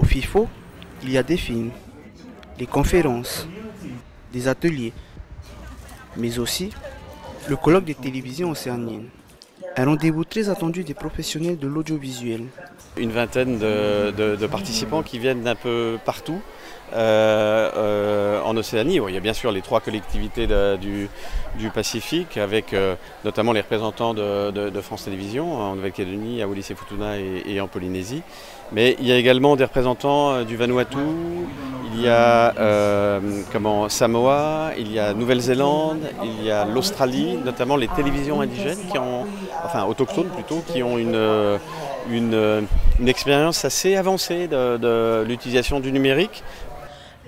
FIFO, il y a des films, des conférences, des ateliers, mais aussi le colloque des télévisions océaniennes. Un rendez-vous très attendu des professionnels de l'audiovisuel. Une vingtaine de participants qui viennent d'un peu partout en Océanie. Bon, il y a bien sûr les 3 collectivités du Pacifique avec notamment les représentants de France Télévisions en Nouvelle-Calédonie, à Wallis-et-Futuna et en Polynésie. Mais il y a également des représentants du Vanuatu, il y a Samoa, il y a Nouvelle-Zélande, il y a l'Australie, notamment les télévisions indigènes, autochtones plutôt, qui ont une expérience assez avancée de l'utilisation du numérique.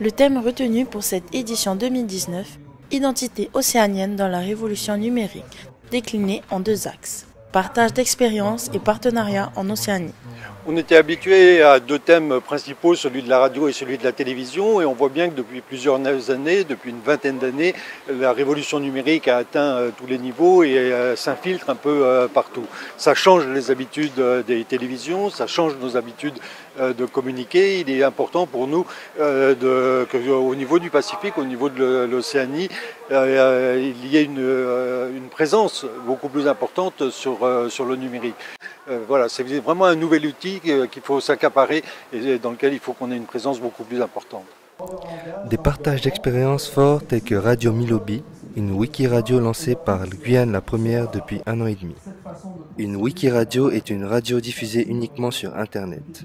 Le thème retenu pour cette édition 2019, Identité océanienne dans la révolution numérique, décliné en 2 axes, partage d'expériences et partenariat en Océanie. On était habitué à 2 thèmes principaux, celui de la radio et celui de la télévision, et on voit bien que depuis plusieurs années, depuis une vingtaine d'années, la révolution numérique a atteint tous les niveaux et s'infiltre un peu partout. Ça change les habitudes des télévisions, ça change nos habitudes de communiquer. Il est important pour nous qu'au niveau du Pacifique, au niveau de l'Océanie, il y ait une présence beaucoup plus importante sur le numérique. Voilà, c'est vraiment un nouvel outil qu'il faut s'accaparer et dans lequel il faut qu'on ait une présence beaucoup plus importante. Des partages d'expériences forts tels que Radio Milobi, une wiki-radio lancée par Guyane la première depuis 1 an et demi. Une wiki-radio est une radio diffusée uniquement sur Internet.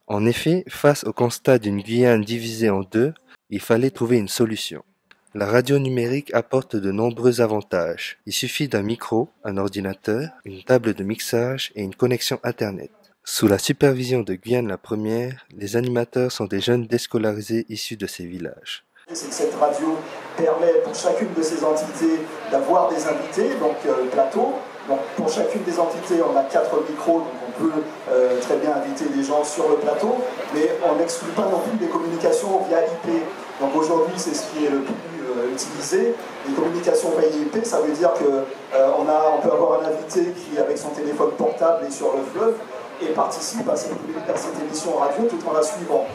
En effet, face au constat d'une Guyane divisée en 2, il fallait trouver une solution. La radio numérique apporte de nombreux avantages. Il suffit d'un micro, un ordinateur, une table de mixage et une connexion Internet. Sous la supervision de Guyane la première, les animateurs sont des jeunes déscolarisés issus de ces villages. C'est que cette radio permet pour chacune de ces entités d'avoir des invités, donc plateau. Donc pour chacune des entités, on a 4 micros, donc on peut très bien inviter des gens sur le plateau, mais on n'exclut pas non plus les communications via IP. Donc aujourd'hui, c'est ce qui est le plus utilisé. Les communications via IP, ça veut dire qu'on peut avoir un invité qui, avec son téléphone portable, est sur le fleuve et participe à cette émission radio tout en la suivant.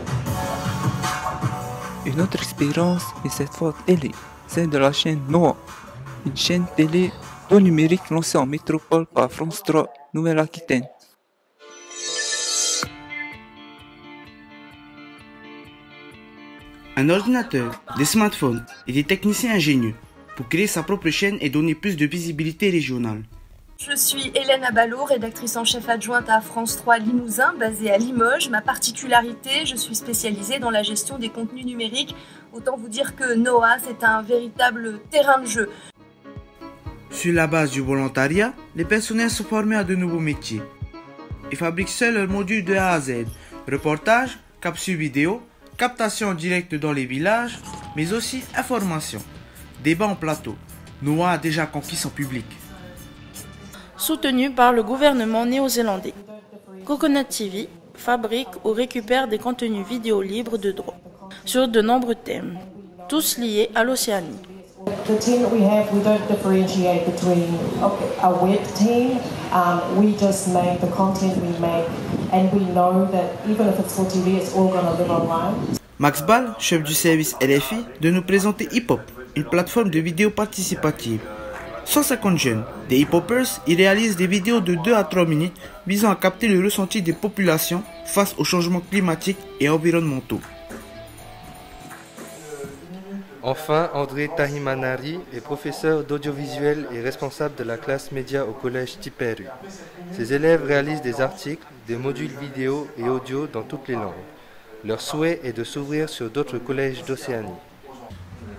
Une autre expérience est cette fois télé, celle de la chaîne NOAH, une chaîne télé non numérique lancée en métropole par France 3, Nouvelle-Aquitaine. Un ordinateur, des smartphones et des techniciens ingénieux pour créer sa propre chaîne et donner plus de visibilité régionale. Je suis Hélène Abalo, rédactrice en chef adjointe à France 3 Limousin, basée à Limoges. Ma particularité, je suis spécialisée dans la gestion des contenus numériques. Autant vous dire que NOAH, c'est un véritable terrain de jeu. Sur la base du volontariat, les personnels sont formés à de nouveaux métiers. Ils fabriquent seuls leurs modules de A à Z. Reportage, capsule vidéo, captation en direct dans les villages, mais aussi information. Débat en plateau. NOAH a déjà conquis son public. Soutenu par le gouvernement néo-zélandais. Coconut TV fabrique ou récupère des contenus vidéo libres de droit sur de nombreux thèmes, tous liés à l'Océanie. The team that we have, we don't differentiate between a web team. We just make the content we make, and we know that even if it's for TV, it's all going to live online. Max Ball, chef du service LFI, de nous présenter Hip Hop, une plateforme de vidéos participative. 150 jeunes, des hip-hoppers, y réalisent des vidéos de 2 à 3 minutes visant à capter le ressenti des populations face aux changements climatiques et environnementaux. Enfin, André Tahimanari est professeur d'audiovisuel et responsable de la classe média au collège Tiperu. Ses élèves réalisent des articles, des modules vidéo et audio dans toutes les langues. Leur souhait est de s'ouvrir sur d'autres collèges d'Océanie.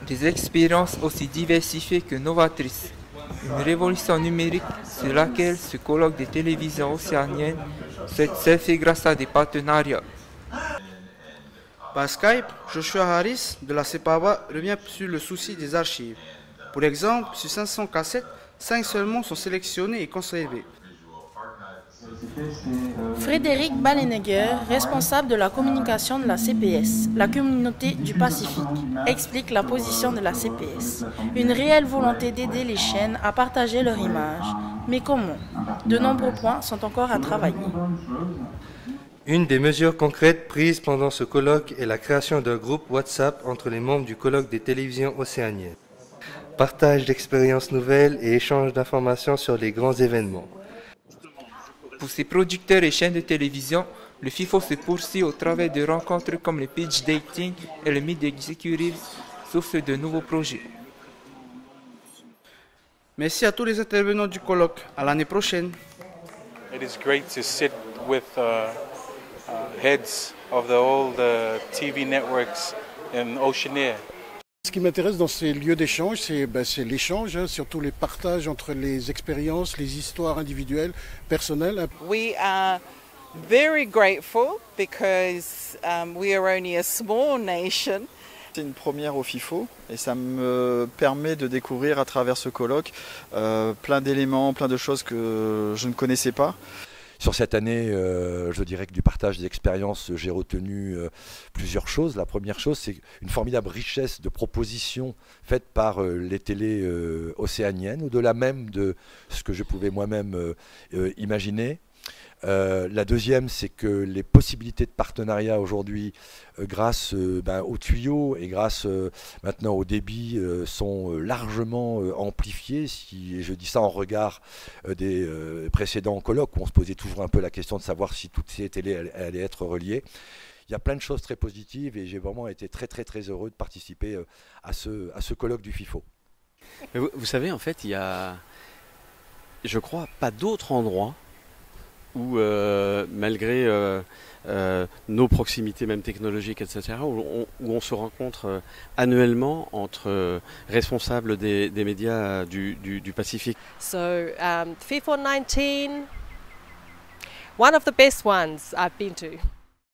Des expériences aussi diversifiées que novatrices. Une révolution numérique sur laquelle ce colloque des télévisions océaniennes s'est fait grâce à des partenariats. Par Skype, Joshua Harris de la CEPAWA revient sur le souci des archives. Pour exemple, sur 500 cassettes, 5 seulement sont sélectionnées et conservées. Frédéric Ballenegger, responsable de la communication de la CPS, la communauté du Pacifique, explique la position de la CPS. Une réelle volonté d'aider les chaînes à partager leur image. Mais comment? De nombreux points sont encore à travailler. Une des mesures concrètes prises pendant ce colloque est la création d'un groupe WhatsApp entre les membres du colloque des télévisions océaniennes. Partage d'expériences nouvelles et échange d'informations sur les grands événements. Pour ces producteurs et chaînes de télévision, le FIFO se poursuit au travers de rencontres comme le pitch dating et le meet executives, source de nouveaux projets. Merci à tous les intervenants du colloque. À l'année prochaine. It is great to sit with heads of all the TV networks in Oceanair. Ce qui m'intéresse dans ces lieux d'échange, c'est l'échange, surtout les partages entre les expériences, les histoires individuelles, personnelles. We are very grateful because we are only a small nation. C'est une première au FIFO et ça me permet de découvrir à travers ce colloque plein d'éléments, plein de choses que je ne connaissais pas. Sur cette année, je dirais que du partage d'expériences, j'ai retenu plusieurs choses. La première chose, c'est une formidable richesse de propositions faites par les télés océaniennes, au-delà même de ce que je pouvais moi-même imaginer. La deuxième, c'est que les possibilités de partenariat aujourd'hui, grâce aux tuyaux et grâce maintenant au débit, sont largement amplifiées. Si je dis ça en regard des précédents colloques, où on se posait toujours un peu la question de savoir si toutes ces télés allaient être reliées. Il y a plein de choses très positives et j'ai vraiment été très heureux de participer à ce colloque du FIFO. Vous savez, en fait, il y a, je crois, pas d'autre endroit où, malgré nos proximités même technologiques, etc., où on se rencontre annuellement entre responsables des médias du Pacifique. So, FIFO 19, one of the best ones I've been to.